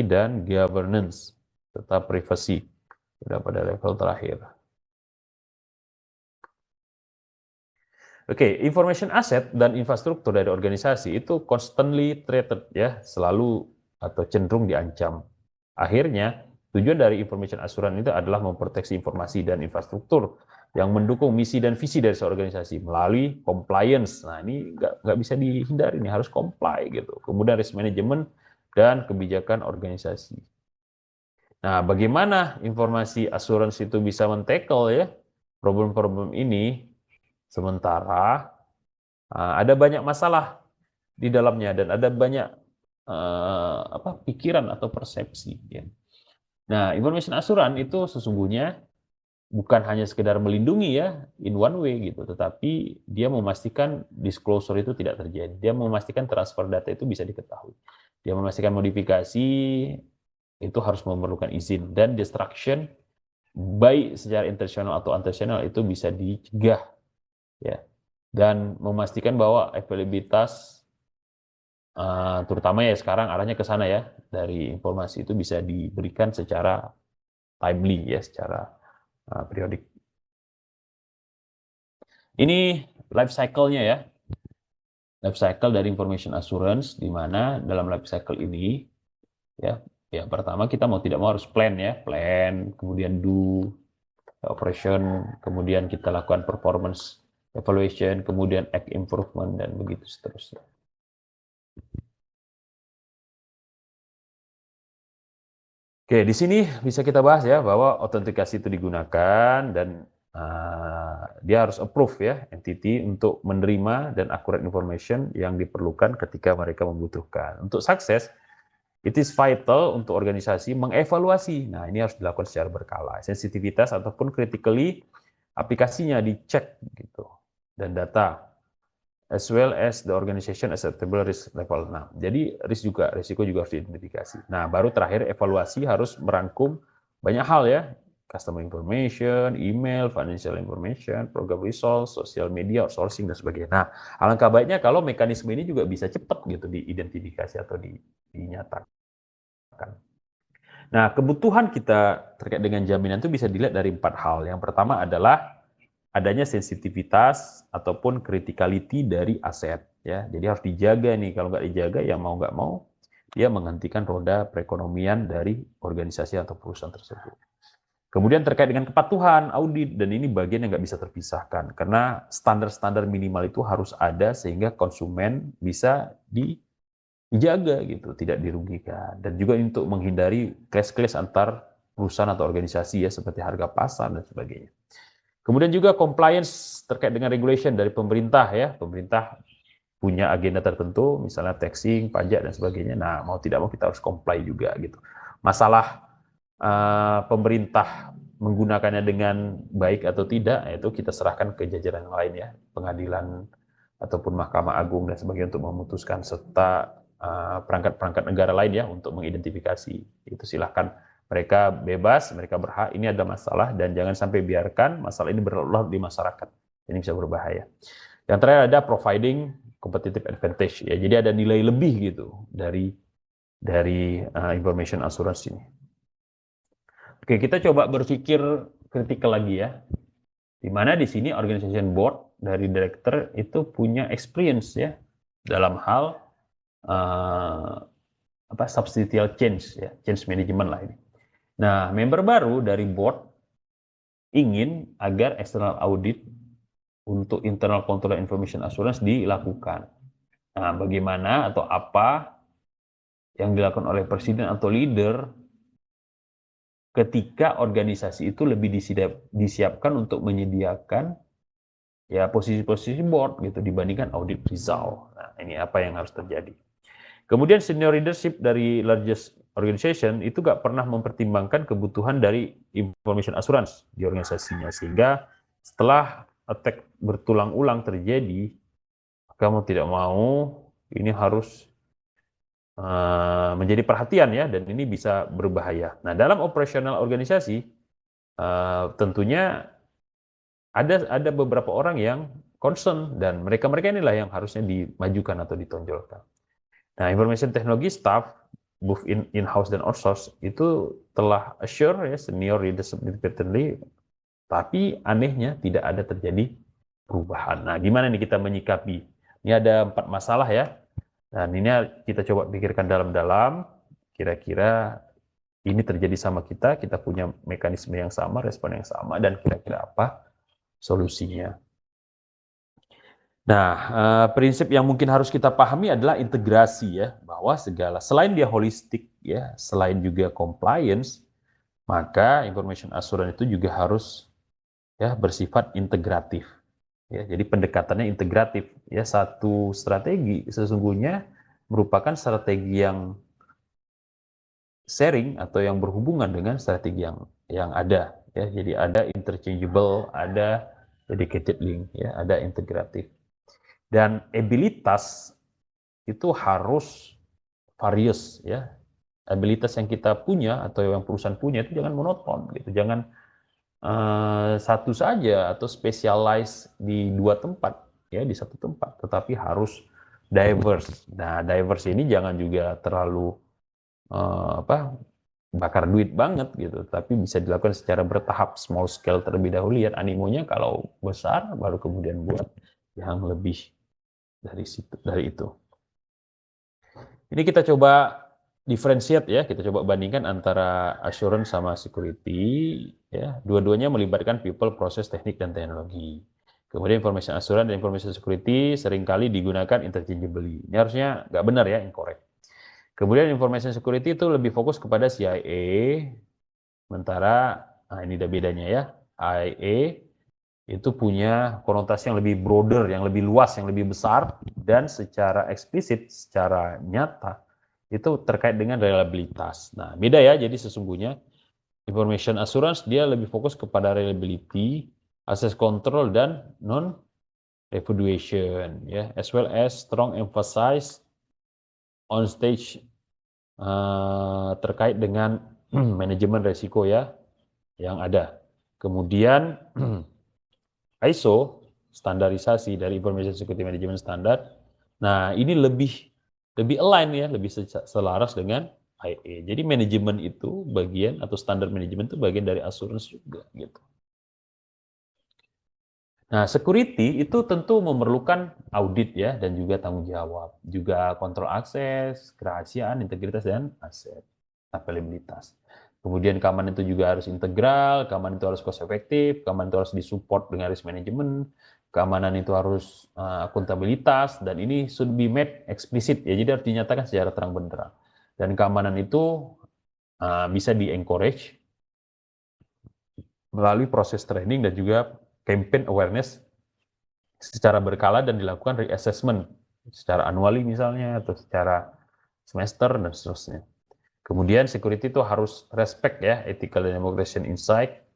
dan governance serta privasi pada level terakhir. Oke, information asset dan infrastruktur dari organisasi itu constantly threatened ya, selalu atau cenderung diancam. Akhirnya, tujuan dari information assurance itu adalah memproteksi informasi dan infrastruktur yang mendukung misi dan visi dari seorganisasi melalui compliance. Nah, ini nggak bisa dihindari, ini harus comply gitu. Kemudian risk management dan kebijakan organisasi. Nah, bagaimana informasi assurance itu bisa men-tackle ya problem-problem ini? Sementara ada banyak masalah di dalamnya dan ada banyak pikiran atau persepsi. Ya. Nah, information assurance itu sesungguhnya bukan hanya sekedar melindungi ya in one way gitu, tetapi dia memastikan disclosure itu tidak terjadi. Dia memastikan transfer data itu bisa diketahui. Dia memastikan modifikasi itu harus memerlukan izin dan destruction baik secara intensional atau unintentional itu bisa dicegah ya, dan memastikan bahwa availabilitas terutama ya sekarang arahnya ke sana ya, dari informasi itu bisa diberikan secara timely ya, secara periodik. Ini life cycle-nya ya, life cycle dari information assurance, di mana dalam life cycle ini ya, pertama kita mau tidak mau harus plan ya, plan, kemudian do operation, kemudian kita lakukan performance evaluation, kemudian act improvement, dan begitu seterusnya. Oke, di sini bisa kita bahas ya bahwa autentikasi itu digunakan dan dia harus approve ya entity untuk menerima dan accurate information yang diperlukan ketika mereka membutuhkan. Untuk sukses, it is vital untuk organisasi mengevaluasi. Nah, ini harus dilakukan secara berkala. Sensitivitas ataupun critically aplikasinya dicek gitu dan data as well as the organization acceptable risk level 6. Jadi risiko juga harus diidentifikasi. Nah, baru terakhir evaluasi harus merangkum banyak hal ya, customer information, email, financial information, program resource, social media, outsourcing, dan sebagainya. Nah, alangkah baiknya kalau mekanisme ini juga bisa cepat gitu diidentifikasi atau dinyatakan. Nah, kebutuhan kita terkait dengan jaminan itu bisa dilihat dari 4 hal. Yang pertama adalah adanya sensitivitas ataupun criticality dari aset ya. Jadi harus dijaga nih, kalau nggak dijaga ya mau nggak mau dia menghentikan roda perekonomian dari organisasi atau perusahaan tersebut. Kemudian terkait dengan kepatuhan audit, dan ini bagian yang nggak bisa terpisahkan karena standar-standar minimal itu harus ada sehingga konsumen bisa dijaga gitu, tidak dirugikan. Dan juga untuk menghindari clash antar perusahaan atau organisasi ya, seperti harga pasar dan sebagainya. Kemudian juga compliance terkait dengan regulation dari pemerintah ya. Pemerintah punya agenda tertentu, misalnya taxing, pajak dan sebagainya. Nah, mau tidak mau kita harus comply juga gitu. Masalah pemerintah menggunakannya dengan baik atau tidak, itu kita serahkan ke jajaran yang lain ya, pengadilan ataupun Mahkamah Agung dan sebagainya untuk memutuskan, serta perangkat-perangkat negara lain ya untuk mengidentifikasi. Itu silahkan, mereka bebas, mereka berhak. Ini ada masalah dan jangan sampai biarkan masalah ini berlarut di masyarakat. Ini bisa berbahaya. Yang terakhir ada providing competitive advantage ya. Jadi ada nilai lebih gitu dari information assurance ini. Oke, kita coba berpikir kritikal lagi ya. Di mana di sini organization board dari director itu punya experience ya dalam hal substantial change ya, change management lah ini. Nah, member baru dari board ingin agar external audit untuk internal control information assurance dilakukan. Nah, bagaimana atau apa yang dilakukan oleh presiden atau leader ketika organisasi itu lebih disiapkan untuk menyediakan ya posisi-posisi board gitu dibandingkan audit result. Nah, ini apa yang harus terjadi. Kemudian senior leadership dari largest organization itu gak pernah mempertimbangkan kebutuhan dari information assurance di organisasinya, sehingga setelah attack bertulang-ulang terjadi, maka mau tidak mau ini harus menjadi perhatian ya, dan ini bisa berbahaya. Nah, dalam operasional organisasi tentunya ada beberapa orang yang concern, dan mereka inilah yang harusnya dimajukan atau ditonjolkan. Nah, information technology staff both in-house dan outsource itu telah assure ya senior leadership independently, tapi anehnya tidak ada terjadi perubahan. Nah, gimana nih kita menyikapi? Ini ada 4 masalah ya. Dan ini kita coba pikirkan dalam-dalam, kira-kira ini terjadi sama kita punya mekanisme yang sama, respon yang sama, dan kira-kira apa solusinya. Nah, prinsip yang mungkin harus kita pahami adalah integrasi ya, bahwa segala, selain dia holistik ya, selain juga compliance, maka information assurance itu juga harus ya bersifat integratif. Ya, jadi pendekatannya integratif. Ya, satu strategi sesungguhnya merupakan strategi yang sharing atau yang berhubungan dengan strategi yang ada. Ya, jadi ada interchangeable, ada dedicated link, ya, ada integratif. Dan abilitas itu harus various ya. Abilitas yang kita punya atau yang perusahaan punya itu jangan monoton gitu. Jangan satu saja atau specialize di 2 tempat ya, di satu tempat, tetapi harus diverse. Nah, diverse ini jangan juga terlalu bakar duit banget gitu, tapi bisa dilakukan secara bertahap, small scale terlebih dahulu, lihat animonya, kalau besar baru kemudian buat yang lebih dari itu. Ini kita coba differentiate ya, kita coba bandingkan antara assurance sama security ya. Dua-duanya melibatkan people, proses, teknik, dan teknologi. Kemudian information assurance dan information security seringkali digunakan interchangeably. Ini harusnya nggak benar ya, incorrect. Kemudian information security itu lebih fokus kepada CIA, sementara ini ada bedanya ya. IA itu punya konotasi yang lebih broader, yang lebih luas, yang lebih besar, dan secara eksplisit, secara nyata, itu terkait dengan reliabilitas. Nah, beda ya, jadi sesungguhnya information assurance dia lebih fokus kepada reliability, access control, dan non-repudiation, ya, as well as strong emphasis on stage terkait dengan manajemen resiko ya, yang ada. Kemudian ISO, standarisasi dari Information Security Management Standard. Nah, ini lebih align ya, lebih selaras dengan IA. Jadi manajemen itu bagian, atau standar manajemen itu bagian dari assurance juga gitu. Nah, security itu tentu memerlukan audit ya, dan juga tanggung jawab, juga kontrol akses, kerahasiaan, integritas, dan aset availabilitas. Kemudian keamanan itu juga harus integral, keamanan itu harus cost efektif, keamanan itu harus disupport dengan risk management, keamanan itu harus akuntabilitas, dan ini should be made explicit ya, jadi harus dinyatakan secara terang benderang. Dan keamanan itu bisa di-encourage melalui proses training dan juga campaign awareness secara berkala, dan dilakukan reassessment secara annually misalnya, atau secara semester, dan seterusnya. Kemudian security itu harus respect ya, ethical and democracy insight.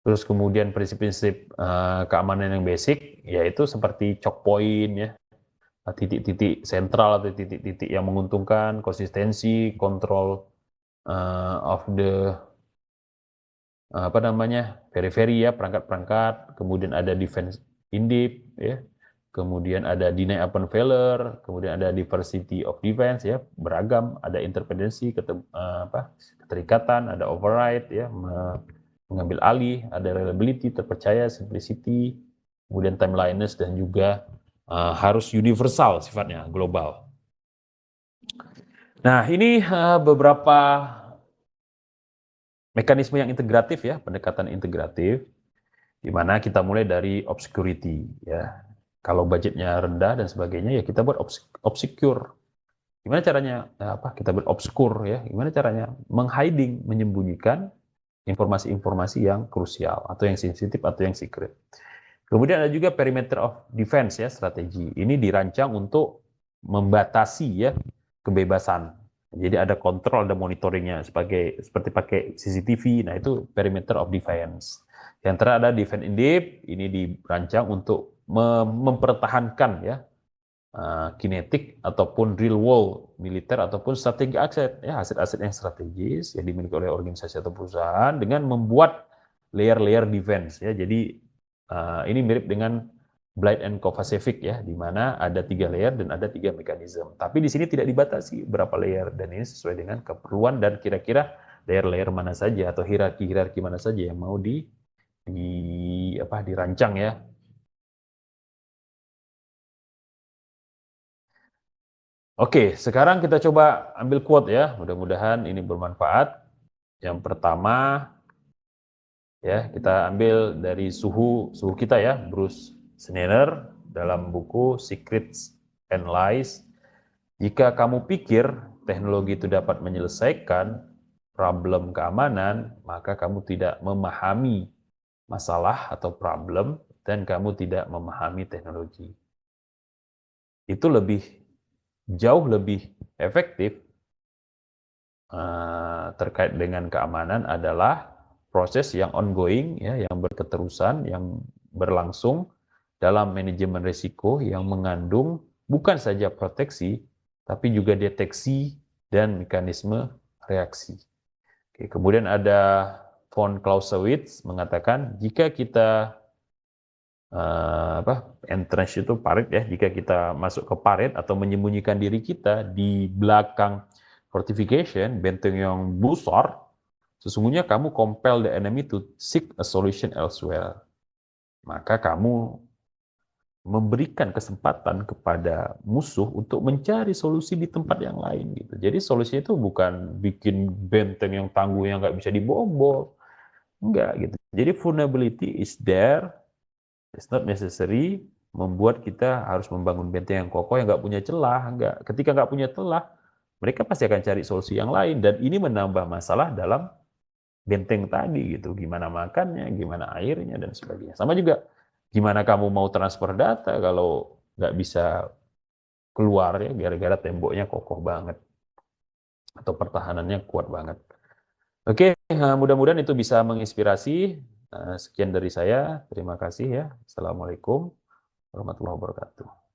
Terus kemudian prinsip-prinsip keamanan yang basic, yaitu seperti choke point ya, titik-titik sentral atau titik-titik yang menguntungkan, konsistensi, kontrol of the periphery ya, perangkat-perangkat. Kemudian ada defense in deep ya. Kemudian ada deny upon failure, kemudian ada diversity of defense ya, beragam, ada interdependency, keterikatan, ada override ya, mengambil alih, ada reliability, terpercaya, simplicity, kemudian timeliness, dan juga harus universal sifatnya, global. Nah, ini beberapa mekanisme yang integratif ya, pendekatan integratif, di mana kita mulai dari obscurity ya. Kalau budgetnya rendah dan sebagainya ya kita buat obscure. Gimana caranya kita buat obscure ya? Gimana caranya menghiding, menyembunyikan informasi-informasi yang krusial atau yang sensitif atau yang secret. Kemudian ada juga perimeter of defense ya, strategi. Ini dirancang untuk membatasi ya kebebasan. Jadi ada kontrol, ada monitoringnya seperti pakai CCTV. Nah, itu perimeter of defense. Yang terakhir ada defense in deep. Ini dirancang untuk mempertahankan ya kinetik ataupun real world militer ataupun strategi aset ya, aset-aset yang strategis yang dimiliki oleh organisasi atau perusahaan, dengan membuat layer-layer defense ya. Jadi ini mirip dengan Blight and Kovacevic ya, di mana ada 3 layer dan ada 3 mekanisme. Tapi di sini tidak dibatasi berapa layer, dan ini sesuai dengan keperluan dan kira-kira layer-layer mana saja atau hierarki-hierarki mana saja yang mau dirancang ya. Oke, sekarang kita coba ambil quote ya. Mudah-mudahan ini bermanfaat. Yang pertama ya, kita ambil dari suhu kita ya, Bruce Schneider dalam buku Secrets and Lies. Jika kamu pikir teknologi itu dapat menyelesaikan problem keamanan, maka kamu tidak memahami masalah atau problem dan kamu tidak memahami teknologi. Itu jauh lebih efektif terkait dengan keamanan adalah proses yang ongoing, ya, yang berketerusan, yang berlangsung dalam manajemen risiko yang mengandung bukan saja proteksi, tapi juga deteksi dan mekanisme reaksi. Oke, kemudian ada von Clausewitz mengatakan jika kita entrance itu parit ya, jika kita masuk ke parit atau menyembunyikan diri kita di belakang fortification, benteng yang besar, sesungguhnya kamu compel the enemy to seek a solution elsewhere. Maka kamu memberikan kesempatan kepada musuh untuk mencari solusi di tempat yang lain gitu. Jadi solusinya itu bukan bikin benteng yang tangguh yang nggak bisa dibobol, enggak gitu. Jadi vulnerability is there, it's not necessary membuat kita harus membangun benteng yang kokoh yang nggak punya celah, enggak. Ketika nggak punya celah, mereka pasti akan cari solusi yang lain dan ini menambah masalah dalam benteng tadi gitu. Gimana makannya, gimana airnya dan sebagainya. Sama juga gimana kamu mau transfer data kalau nggak bisa keluar ya gara-gara temboknya kokoh banget atau pertahanannya kuat banget. Oke, mudah-mudahan itu bisa menginspirasi. Sekian dari saya. Terima kasih ya. Assalamualaikum warahmatullahi wabarakatuh.